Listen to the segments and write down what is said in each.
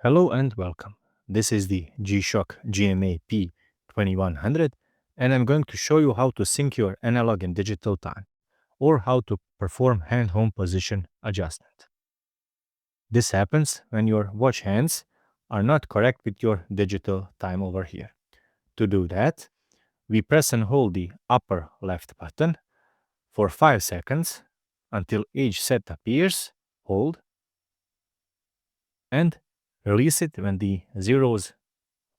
Hello and welcome. This is the Gshock GMA-P2100 and I'm going to show you how to sync your analog and digital time or how to perform hand-home position adjustment. This happens when your watch hands are not correct with your digital time over here. To do that, we press and hold the upper left button for 5 seconds until age set appears, hold, and release it when the zeros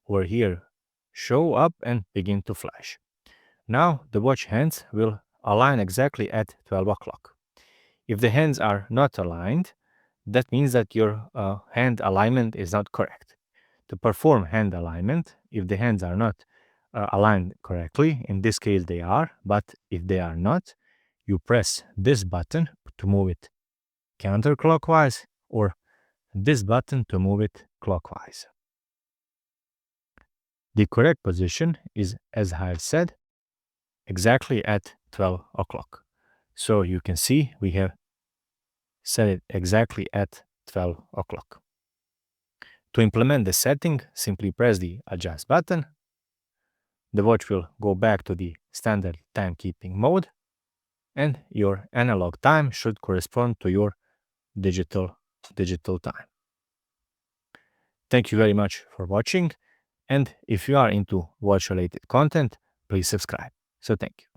over here show up and begin to flash. Now the watch hands will align exactly at 12 o'clock. If the hands are not aligned, that means that your hand alignment is not correct. To perform hand alignment, if the hands are not aligned correctly, in this case they are, but if they are not, you press this button to move it counterclockwise or this button to move it clockwise. The correct position is, as I have said, exactly at 12 o'clock. So you can see we have set it exactly at 12 o'clock. To implement the setting, simply press the adjust button. The watch will go back to the standard timekeeping mode and your analog time should correspond to your digital time. Thank you very much for watching, and if you are into watch related content, please subscribe. So thank you.